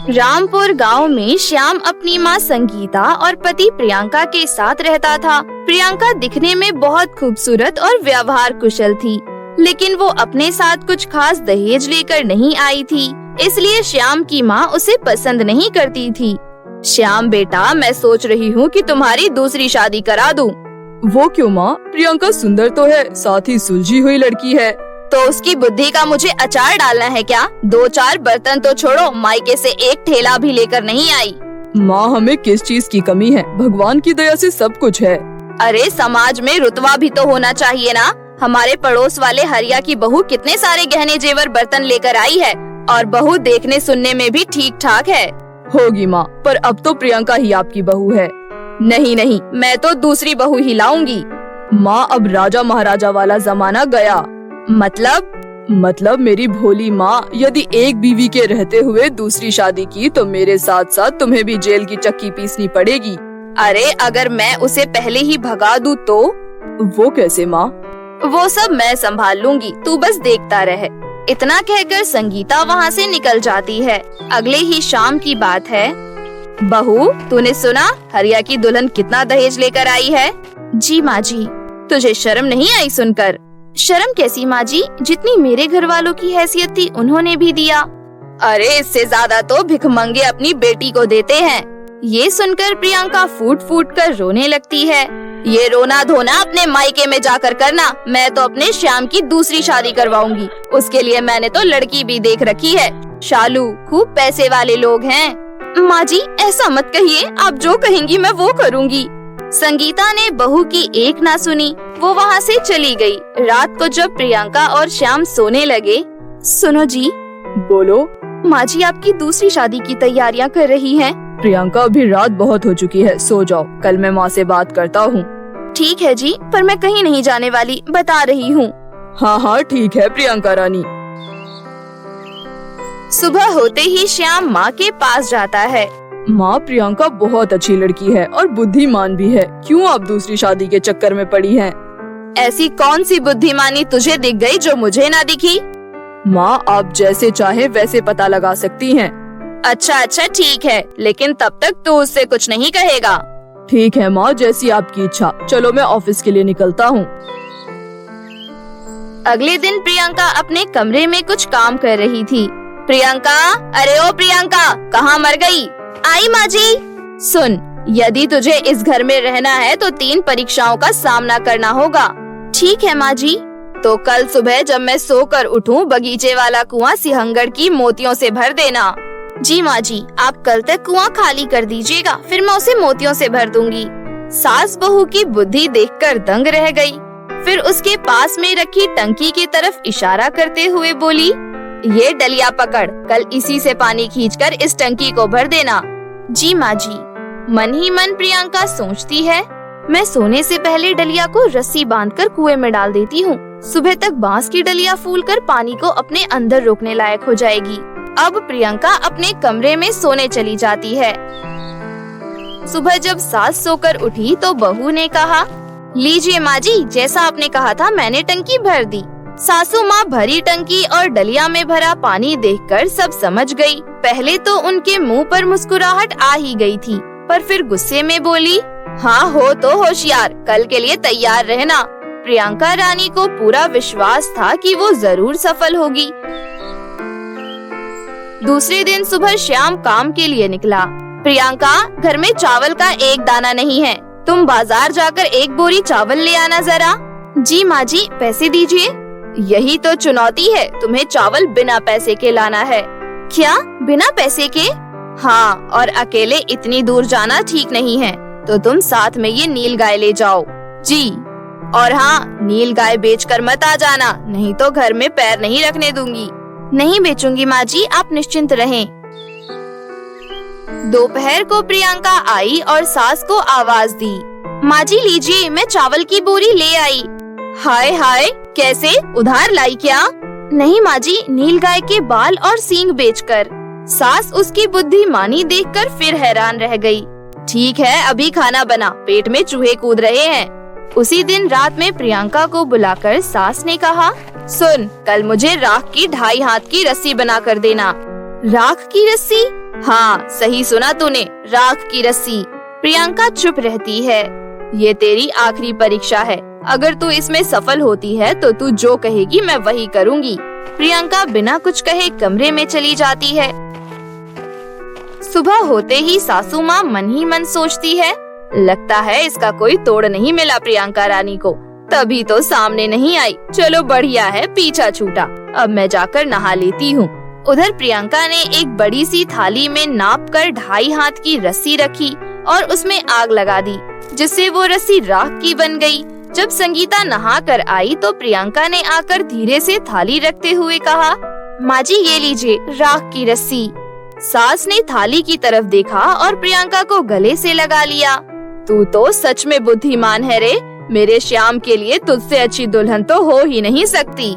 रामपुर गांव में श्याम अपनी मां संगीता और पति प्रियंका के साथ रहता था। प्रियंका दिखने में बहुत खूबसूरत और व्यवहार कुशल थी, लेकिन वो अपने साथ कुछ खास दहेज लेकर नहीं आई थी, इसलिए श्याम की मां उसे पसंद नहीं करती थी। श्याम बेटा, मैं सोच रही हूँ कि तुम्हारी दूसरी शादी करा दूं। वो क्यों माँ? प्रियंका सुंदर तो है, साथ ही सुलझी हुई लड़की है। तो उसकी बुद्धि का मुझे अचार डालना है क्या? 2-4 बर्तन तो छोड़ो, मायके से एक ठेला भी लेकर नहीं आई। माँ, हमें किस चीज की कमी है? भगवान की दया से सब कुछ है। अरे समाज में रुतबा भी तो होना चाहिए ना। हमारे पड़ोस वाले हरिया की बहू कितने सारे गहने जेवर बर्तन लेकर आई है, और बहू देखने सुनने में भी ठीक ठाक है। होगी माँ, पर अब तो प्रियंका ही आपकी बहू है। नहीं नहीं, मैं तो दूसरी बहू ही लाऊंगी। माँ, अब राजा महाराजा वाला जमाना गया। मतलब मेरी भोली माँ, यदि एक बीवी के रहते हुए दूसरी शादी की तो मेरे साथ साथ तुम्हें भी जेल की चक्की पीसनी पड़ेगी। अरे अगर मैं उसे पहले ही भगा दूं तो? वो कैसे माँ? वो सब मैं संभाल लूंगी, तू बस देखता रहे। इतना कहकर संगीता वहाँ से निकल जाती है। अगले ही शाम की बात है। बहू, तूने सुना हरिया की दुल्हन कितना दहेज लेकर आई है? जी माँ जी। तुझे शर्म नहीं आई सुनकर? शर्म कैसी माँ जी, जितनी मेरे घर वालों की हैसियत थी उन्होंने भी दिया। अरे इससे ज्यादा तो भिखमंगे अपनी बेटी को देते हैं। ये सुनकर प्रियंका फूट फूट कर रोने लगती है। ये रोना धोना अपने मायके में जाकर करना, मैं तो अपने श्याम की दूसरी शादी करवाऊंगी। उसके लिए मैंने तो लड़की भी देख रखी है। शालू खूब पैसे वाले लोग हैं। माँ जी ऐसा मत कहिए, आप जो कहेंगी मैं वो करूँगी। संगीता ने बहू की एक ना सुनी, वो वहाँ से चली गई। रात को जब प्रियंका और श्याम सोने लगे, सुनो जी। बोलो। माँ जी आपकी दूसरी शादी की तैयारियाँ कर रही हैं। प्रियंका, अभी रात बहुत हो चुकी है, सो जाओ, कल मैं माँ से बात करता हूँ। ठीक है जी, पर मैं कहीं नहीं जाने वाली, बता रही हूँ। हाँ ठीक है प्रियंका रानी। सुबह होते ही श्याम माँ के पास जाता है। माँ, प्रियंका बहुत अच्छी लड़की है और बुद्धिमान भी है, क्यों आप दूसरी शादी के चक्कर में पड़ी हैं? ऐसी कौन सी बुद्धिमानी तुझे दिख गई जो मुझे ना दिखी? माँ, आप जैसे चाहे वैसे पता लगा सकती हैं। अच्छा ठीक है, लेकिन तब तक तू उससे कुछ नहीं कहेगा। ठीक है माँ, जैसी आपकी इच्छा। चलो मैं ऑफिस के लिए निकलता हूँ। अगले दिन प्रियंका अपने कमरे में कुछ काम कर रही थी। प्रियंका, अरे ओ प्रियंका, कहाँ मर गई? आई माँ जी। सुन, यदि तुझे इस घर में रहना है तो 3 परीक्षाओं का सामना करना होगा। ठीक है माँ जी। तो कल सुबह जब मैं सोकर उठूं, बगीचे वाला कुआं सिंहगढ़ की मोतियों से भर देना। जी माँ जी, आप कल तक कुआं खाली कर दीजिएगा, फिर मैं उसे मोतियों से भर दूंगी। सास बहू की बुद्धि देखकर दंग रह गई। फिर उसके पास में रखी टंकी की तरफ इशारा करते हुए बोली, ये डलिया पकड़, कल इसी से पानी खींचकर इस टंकी को भर देना। जी माँ जी। मन ही मन प्रियंका सोचती है, मैं सोने से पहले डलिया को रस्सी बांधकर कुएं में डाल देती हूँ। सुबह तक बांस की डलिया फूलकर पानी को अपने अंदर रोकने लायक हो जाएगी। अब प्रियंका अपने कमरे में सोने चली जाती है। सुबह जब सास सोकर उठी तो बहू ने कहा, लीजिए माँ जी, जैसा आपने कहा था मैंने टंकी भर दी। सासू माँ भरी टंकी और डलिया में भरा पानी देखकर सब समझ गई। पहले तो उनके मुंह पर मुस्कुराहट आ ही गई थी, पर फिर गुस्से में बोली, हाँ हो तो होशियार, कल के लिए तैयार रहना। प्रियंका रानी को पूरा विश्वास था कि वो जरूर सफल होगी। दूसरे दिन सुबह श्याम काम के लिए निकला। प्रियंका, घर में चावल का एक दाना नहीं है, तुम बाजार जाकर 1 बोरी चावल ले आना जरा। जी माँ जी, पैसे दीजिए। यही तो चुनौती है, तुम्हें चावल बिना पैसे के लाना है। क्या बिना पैसे के? हाँ, और अकेले इतनी दूर जाना ठीक नहीं है, तो तुम साथ में ये नील गाय ले जाओ। जी। और हाँ, नील गाय बेचकर मत आ जाना, नहीं तो घर में पैर नहीं रखने दूंगी। नहीं बेचूंगी माँ जी, आप निश्चिंत रहें। दोपहर को प्रियंका आई और सास को आवाज दी, माँ जी लीजिए, मैं चावल की बोरी ले आई। हाय हाय, कैसे, उधार लाई क्या? नहीं माँ जी, नील गाय के बाल और सींग बेचकर। सास उसकी बुद्धिमानी देखकर फिर हैरान रह गई। ठीक है, अभी खाना बना, पेट में चूहे कूद रहे हैं। उसी दिन रात में प्रियंका को बुलाकर सास ने कहा, सुन, कल मुझे राख की 2.5 हाथ की रस्सी बना कर देना। राख की रस्सी? हाँ, सही सुना तूने, राख की रस्सी। प्रियंका चुप रहती है। ये तेरी आखिरी परीक्षा है। अगर तू इसमें सफल होती है तो तू जो कहेगी मैं वही करूँगी। प्रियंका बिना कुछ कहे कमरे में चली जाती है। सुबह होते ही सासू माँ मन ही मन सोचती है, लगता है इसका कोई तोड़ नहीं मिला प्रियंका रानी को, तभी तो सामने नहीं आई। चलो बढ़िया है, पीछा छूटा। अब मैं जाकर नहा लेती हूँ। उधर प्रियंका ने एक बड़ी सी थाली में नाप कर 2.5 हाथ की रस्सी रखी और उसमें आग लगा दी, जिससे वो रस्सी राख की बन गई। जब संगीता नहा कर आई तो प्रियंका ने आकर धीरे से थाली रखते हुए कहा, माँ जी ये लीजिए राख की रस्सी। सास ने थाली की तरफ देखा और प्रियंका को गले से लगा लिया। तू तो सच में बुद्धिमान है रे, मेरे श्याम के लिए तुझसे अच्छी दुल्हन तो हो ही नहीं सकती।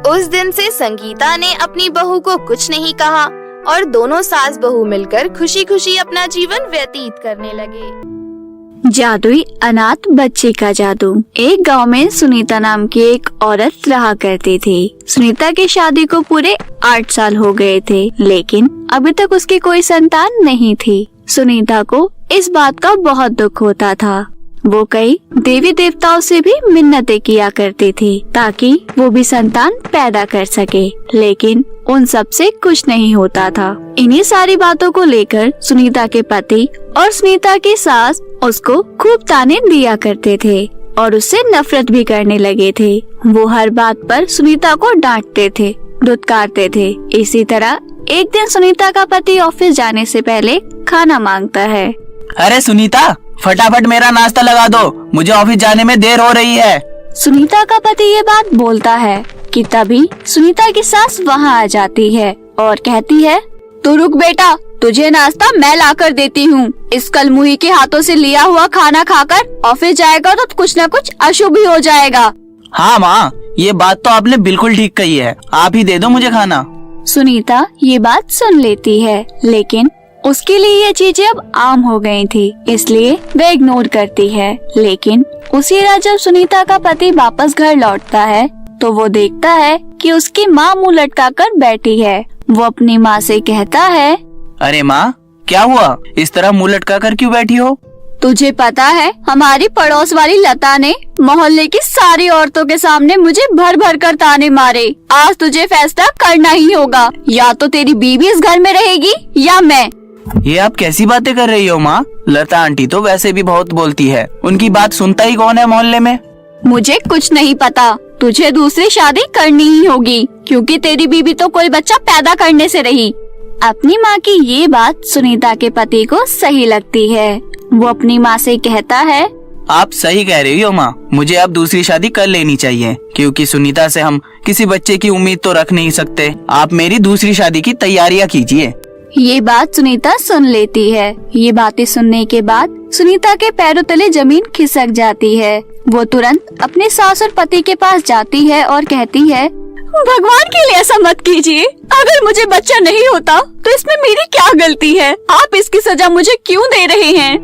उस दिन से संगीता ने अपनी बहू को कुछ नहीं कहा और दोनों सास बहू मिलकर खुशी खुशी अपना जीवन व्यतीत करने लगे। जादुई अनाथ बच्चे का जादू। एक गांव में सुनीता नाम की एक औरत रहा करती थी। सुनीता की शादी को पूरे 8 साल हो गए थे, लेकिन अभी तक उसकी कोई संतान नहीं थी। सुनीता को इस बात का बहुत दुख होता था। वो कई देवी देवताओं से भी मिन्नतें किया करती थी ताकि वो भी संतान पैदा कर सके, लेकिन उन सब से कुछ नहीं होता था। इन्हीं सारी बातों को लेकर सुनीता के पति और सुनीता की सास उसको खूब ताने दिया करते थे और उससे नफरत भी करने लगे थे। वो हर बात पर सुनीता को डांटते थे, धुतकारते थे। इसी तरह एक दिन सुनीता का पति ऑफिस जाने से पहले खाना मांगता है। अरे सुनीता, फटाफट मेरा नाश्ता लगा दो, मुझे ऑफिस जाने में देर हो रही है। सुनीता का पति ये बात बोलता है कि तभी सुनीता की सास वहाँ आ जाती है और कहती है, तू रुक बेटा, तुझे नाश्ता मैं ला कर देती हूँ। इस कलमुही के हाथों से लिया हुआ खाना खाकर ऑफिस जाएगा तो कुछ न कुछ अशुभ ही हो जाएगा। हाँ माँ, ये बात तो आपने बिल्कुल ठीक कही है, आप ही दे दो मुझे खाना। सुनीता ये बात सुन लेती है, लेकिन उसके लिए ये चीजें अब आम हो गई थी, इसलिए वह इग्नोर करती है। लेकिन उसी रात जब सुनीता का पति वापस घर लौटता है तो वो देखता है कि उसकी माँ मुंह लटका कर बैठी है। वो अपनी माँ से कहता है, अरे माँ, क्या हुआ, इस तरह मुंह लटका कर क्यों बैठी हो? तुझे पता है हमारी पड़ोस वाली लता ने मोहल्ले की सारी औरतों के सामने मुझे भर भर कर ताने मारे। आज तुझे फैसला करना ही होगा, या तो तेरी बीवी इस घर में रहेगी या मैं। ये आप कैसी बातें कर रही हो माँ? लता आंटी तो वैसे भी बहुत बोलती है, उनकी बात सुनता ही कौन है मोहल्ले में? मुझे कुछ नहीं पता, तुझे दूसरी शादी करनी ही होगी क्योंकि तेरी बीवी तो कोई बच्चा पैदा करने से रही। अपनी माँ की ये बात सुनीता के पति को सही लगती है। वो अपनी माँ से कहता है, आप सही कह रही हो माँ, मुझे अब दूसरी शादी कर लेनी चाहिए क्योंकि सुनीता से हम किसी बच्चे की उम्मीद तो रख नहीं सकते। आप मेरी दूसरी शादी की तैयारियाँ कीजिए। ये बात सुनीता सुन लेती है। ये बातें सुनने के बाद सुनीता के पैरों तले जमीन खिसक जाती है। वो तुरंत अपने सास और पति के पास जाती है और कहती है, भगवान के लिए ऐसा मत कीजिए, अगर मुझे बच्चा नहीं होता तो इसमें मेरी क्या गलती है? आप इसकी सजा मुझे क्यों दे रहे हैं?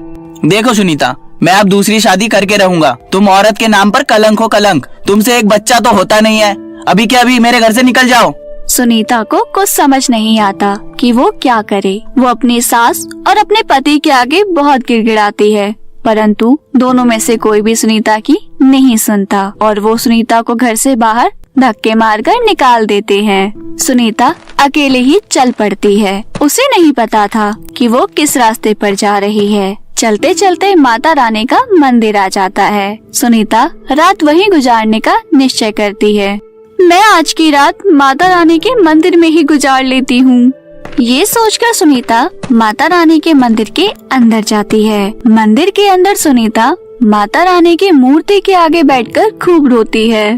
देखो सुनीता, मैं अब दूसरी शादी करके रहूंगा। तुम औरत के नाम पर कलंक हो कलंक, तुमसे एक बच्चा तो होता नहीं है। अभी के अभी मेरे घर से निकल जाओ। सुनीता को कुछ समझ नहीं आता कि वो क्या करे। वो अपनी सास और अपने पति के आगे बहुत गिड़गिड़ाती है, परंतु दोनों में से कोई भी सुनीता की नहीं सुनता और वो सुनीता को घर से बाहर धक्के मारकर निकाल देते हैं। सुनीता अकेले ही चल पड़ती है। उसे नहीं पता था कि वो किस रास्ते पर जा रही है। चलते चलते माता रानी का मंदिर आ जाता है। सुनीता रात वहीं गुजारने का निश्चय करती है। मैं आज की रात माता रानी के मंदिर में ही गुजार लेती हूँ। ये सोचकर सुनीता माता रानी के मंदिर के अंदर जाती है। मंदिर के अंदर सुनीता माता रानी की मूर्ति के आगे बैठकर खूब रोती है।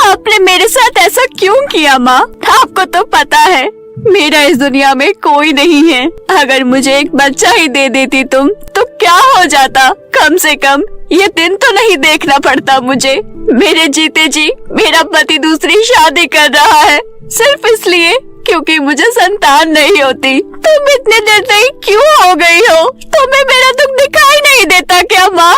आपने मेरे साथ ऐसा क्यों किया माँ? आपको तो पता है मेरा इस दुनिया में कोई नहीं है। अगर मुझे एक बच्चा ही दे देती तुम तो क्या हो जाता? कम से कम ये दिन तो नहीं देखना पड़ता मुझे। मेरे जीते जी मेरा पति दूसरी शादी कर रहा है सिर्फ इसलिए क्योंकि मुझे संतान नहीं होती। तुम इतने निर्दयी क्यों हो गई हो? तुम्हें मेरा दुख दिखाई नहीं देता क्या माँ?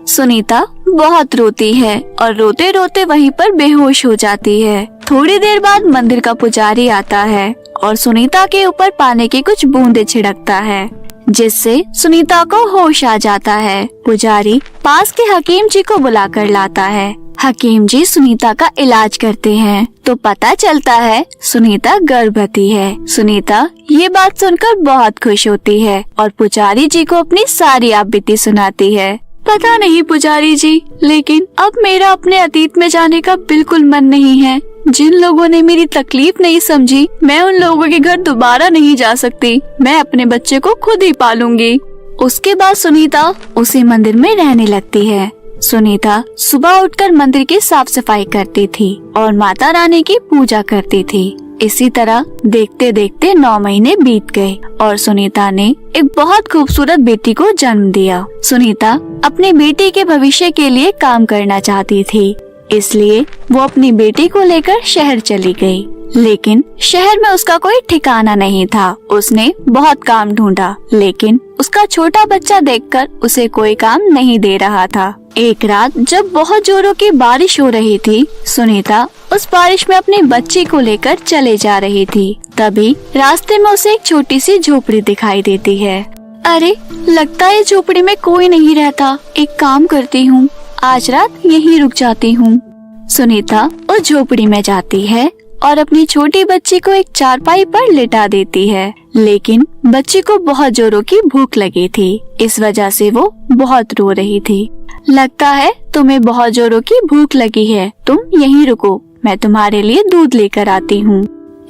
सुनीता बहुत रोती है और रोते रोते वहीं पर बेहोश हो जाती है। थोड़ी देर बाद मंदिर का पुजारी आता है और सुनीता के ऊपर पानी की कुछ बूंदें छिड़कता है, जिससे सुनीता को होश आ जाता है। पुजारी पास के हकीम जी को बुलाकर लाता है। हकीम जी सुनीता का इलाज करते हैं तो पता चलता है सुनीता गर्भवती है। सुनीता ये बात सुनकर बहुत खुश होती है और पुजारी जी को अपनी सारी आपबीती सुनाती है। पता नहीं पुजारी जी, लेकिन अब मेरा अपने अतीत में जाने का बिल्कुल मन नहीं है। जिन लोगों ने मेरी तकलीफ नहीं समझी, मैं उन लोगों के घर दोबारा नहीं जा सकती। मैं अपने बच्चे को खुद ही पालूंगी। उसके बाद सुनीता उसी मंदिर में रहने लगती है। सुनीता सुबह उठकर मंदिर की साफ सफाई करती थी और माता रानी की पूजा करती थी। इसी तरह देखते देखते 9 महीने बीत गए और सुनीता ने एक बहुत खूबसूरत बेटी को जन्म दिया। सुनीता अपनी बेटी के भविष्य के लिए काम करना चाहती थी, इसलिए वो अपनी बेटी को लेकर शहर चली गई। लेकिन शहर में उसका कोई ठिकाना नहीं था। उसने बहुत काम ढूंढा, लेकिन उसका छोटा बच्चा देखकर उसे कोई काम नहीं दे रहा था। एक रात जब बहुत जोरों की बारिश हो रही थी, सुनीता उस बारिश में अपनी बच्ची को लेकर चले जा रही थी। तभी रास्ते में उसे एक छोटी सी झोपड़ी दिखाई देती है। अरे, लगता है झोपड़ी में कोई नहीं रहता। एक काम करती हूँ, आज रात यहीं रुक जाती हूँ। सुनीता उस झोपड़ी में जाती है और अपनी छोटी बच्ची को एक चारपाई पर लिटा देती है, लेकिन बच्ची को बहुत जोरों की भूख लगी थी। इस वजह से वो बहुत रो रही थी। लगता है तुम्हें बहुत जोरों की भूख लगी है, तुम यहीं रुको, मैं तुम्हारे लिए दूध लेकर आती हूँ।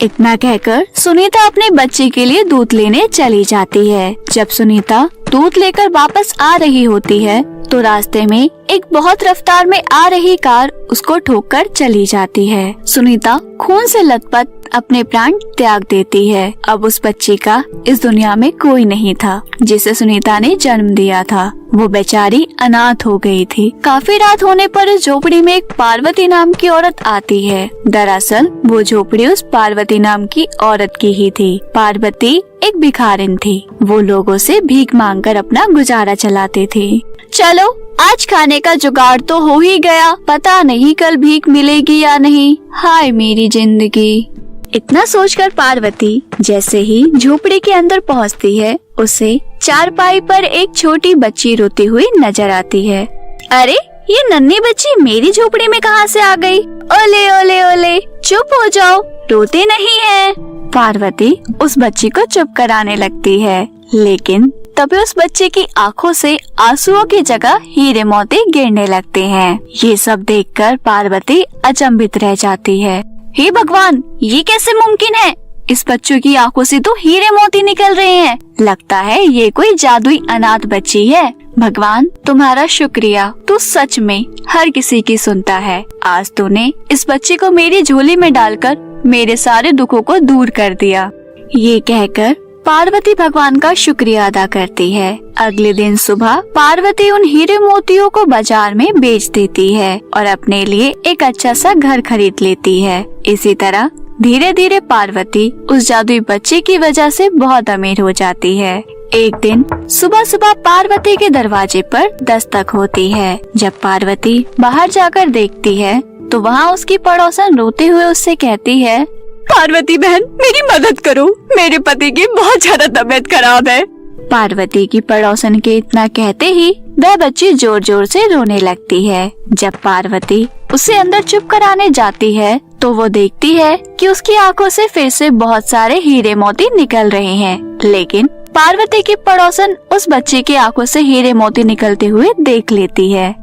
इतना कहकर सुनीता अपने बच्चे के लिए दूध लेने चली जाती है। जब सुनीता दूध लेकर वापस आ रही होती है तो रास्ते में एक बहुत रफ्तार में आ रही कार उसको ठोककर चली जाती है। सुनीता खून से लथपथ अपने प्राण त्याग देती है। अब उस बच्ची का इस दुनिया में कोई नहीं था जिसे सुनीता ने जन्म दिया था। वो बेचारी अनाथ हो गई थी। काफी रात होने पर उस झोपड़ी में एक पार्वती नाम की औरत आती है। दरअसल वो झोपड़ी उस पार्वती नाम की औरत की ही थी। पार्वती एक भिखारिन थी। वो लोगों से भीख मांगकर अपना गुजारा चलाती थी। चलो, आज खाने का जुगाड़ तो हो ही गया, पता नहीं कल भीख मिलेगी या नहीं। हाय मेरी जिंदगी। इतना सोचकर पार्वती जैसे ही झोपड़ी के अंदर पहुंचती है, उसे चारपाई पर एक छोटी बच्ची रोती हुई नजर आती है। अरे, ये नन्ही बच्ची मेरी झोपड़ी में कहां से आ गई? ओले ओले ओले, चुप हो जाओ, रोते नहीं है। पार्वती उस बच्ची को चुप कराने लगती है, लेकिन तभी उस बच्चे की आंखों से आंसुओं की जगह हीरे मोती गिरने लगते हैं। ये सब देखकर पार्वती अचंभित रह जाती है। हे भगवान, ये कैसे मुमकिन है? इस बच्चों की आंखों से तो हीरे मोती निकल रहे हैं। लगता है ये कोई जादुई अनाथ बच्ची है। भगवान, तुम्हारा शुक्रिया, तू सच में हर किसी की सुनता है। आज तूने इस बच्चे को मेरी झोली में डालकर मेरे सारे दुखों को दूर कर दिया। ये कहकर पार्वती भगवान का शुक्रिया अदा करती है। अगले दिन सुबह पार्वती उन हीरे मोतियों को बाजार में बेच देती है और अपने लिए एक अच्छा सा घर खरीद लेती है। इसी तरह धीरे धीरे पार्वती उस जादुई बच्चे की वजह से बहुत अमीर हो जाती है। एक दिन सुबह सुबह पार्वती के दरवाजे पर दस्तक होती है। जब पार्वती बाहर जाकर देखती है तो वहाँ उसकी पड़ोसन रोते हुए उससे कहती है, पार्वती बहन, मेरी मदद करो, मेरे पति की बहुत ज्यादा तबीयत खराब है। पार्वती की पड़ोसन के इतना कहते ही वह बच्ची जोर जोर से रोने लगती है। जब पार्वती उसे अंदर चुप कराने जाती है तो वो देखती है कि उसकी आंखों से फिर से बहुत सारे हीरे मोती निकल रहे हैं, लेकिन पार्वती की पड़ोसन उस बच्चे की आंखों से हीरे मोती निकलते हुए देख लेती है।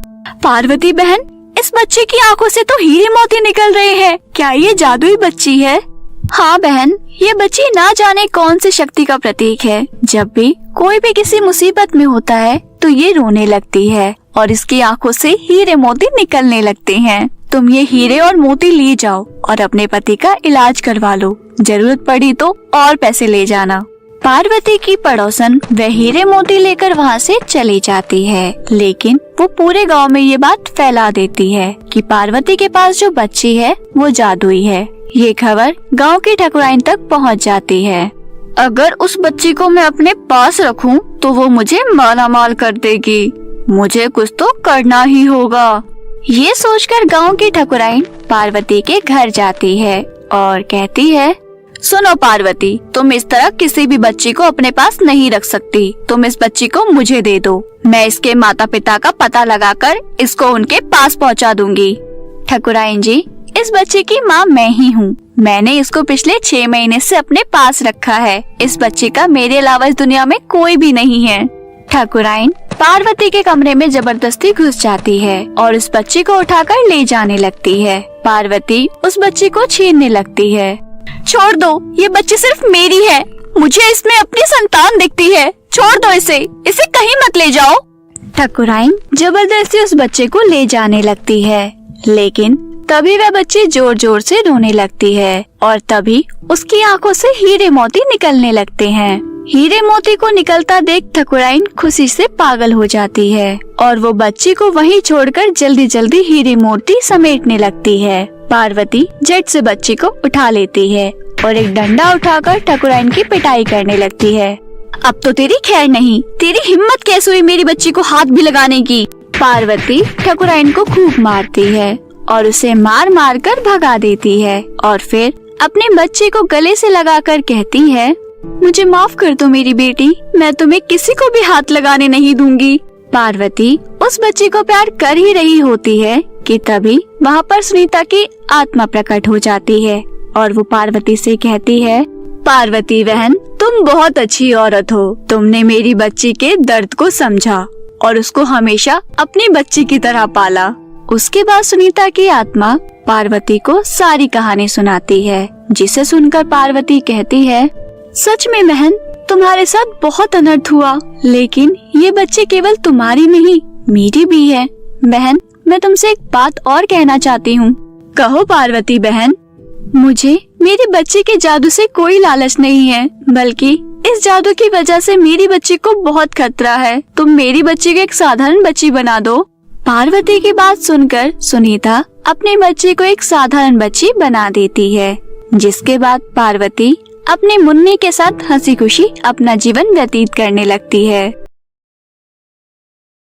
पार्वती बहन, इस बच्चे की आंखों से तो हीरे मोती निकल रहे हैं, क्या ये जादुई बच्ची है? हाँ बहन, ये बच्ची ना जाने कौन सी शक्ति का प्रतीक है। जब भी कोई भी किसी मुसीबत में होता है तो ये रोने लगती है और इसकी आंखों से हीरे मोती निकलने लगते हैं। तुम ये हीरे और मोती ले जाओ और अपने पति का इलाज करवा लो, जरूरत पड़ी तो और पैसे ले जाना। पार्वती की पड़ोसन वह हीरे मोती लेकर वहाँ से चली जाती है, लेकिन वो पूरे गांव में ये बात फैला देती है कि पार्वती के पास जो बच्ची है वो जादुई है। ये खबर गांव की ठकुराइन तक पहुंच जाती है। अगर उस बच्ची को मैं अपने पास रखूं तो वो मुझे मालामाल कर देगी। मुझे कुछ तो करना ही होगा। ये सोचकर गांव की ठकुराइन पार्वती के घर जाती है और कहती है, सुनो पार्वती, तुम इस तरह किसी भी बच्ची को अपने पास नहीं रख सकती। तुम इस बच्ची को मुझे दे दो। मैं इसके माता पिता का पता लगाकर इसको उनके पास पहुंचा दूंगी। ठकुराइन जी, इस बच्चे की माँ मैं ही हूँ। मैंने इसको पिछले 6 महीने से अपने पास रखा है। इस बच्चे का मेरे अलावा इस दुनिया में कोई भी नहीं है। ठकुराइन पार्वती के कमरे में जबरदस्ती घुस जाती है और उस बच्ची को उठाकर ले जाने लगती है। पार्वती उस बच्ची को छीनने लगती है। छोड़ दो, ये बच्ची सिर्फ मेरी है। मुझे इसमें अपनी संतान दिखती है। छोड़ दो इसे कहीं मत ले जाओ। ठकुराइन जबरदस्ती उस बच्चे को ले जाने लगती है, लेकिन तभी वह बच्ची जोर जोर से रोने लगती है और तभी उसकी आंखों से हीरे मोती निकलने लगते हैं। हीरे मोती को निकलता देख ठकुराइन खुशी से पागल हो जाती है और वो बच्ची को वहीं छोड़कर जल्दी जल्दी हीरे मोती समेटने लगती है। पार्वती झट से बच्ची को उठा लेती है और एक डंडा उठाकर ठकुराइन की पिटाई करने लगती है। अब तो तेरी खैर नहीं। तेरी हिम्मत कैसे हुई मेरी बच्ची को हाथ भी लगाने की। पार्वती ठकुराइन को खूब मारती है और उसे मार मार कर भगा देती है और फिर अपने बच्चे को गले से लगाकर कहती है, मुझे माफ कर दो मेरी बेटी, मैं तुम्हें किसी को भी हाथ लगाने नहीं दूंगी। पार्वती उस बच्ची को प्यार कर ही रही होती है कि तभी वहाँ पर सुनीता की आत्मा प्रकट हो जाती है और वो पार्वती से कहती है, पार्वती बहन, तुम बहुत अच्छी औरत हो। तुमने मेरी बच्ची के दर्द को समझा और उसको हमेशा अपनी बच्ची की तरह पाला। उसके बाद सुनीता की आत्मा पार्वती को सारी कहानी सुनाती है, जिसे सुनकर पार्वती कहती है, सच में बहन, तुम्हारे साथ बहुत अनर्थ हुआ, लेकिन ये बच्चे केवल तुम्हारी नहीं मेरी भी है। बहन, मैं तुमसे एक बात और कहना चाहती हूँ। कहो पार्वती बहन। मुझे मेरे बच्चे के जादू से कोई लालच नहीं है, बल्कि इस जादू की वजह से मेरी बच्ची को बहुत खतरा है। तुम मेरी बच्ची को एक साधारण बच्ची बना दो। पार्वती की बात सुनकर सुनीता अपने बच्चे को एक साधारण बच्ची बना देती है, जिसके बाद पार्वती अपने मुन्नी के साथ हंसी खुशी अपना जीवन व्यतीत करने लगती है।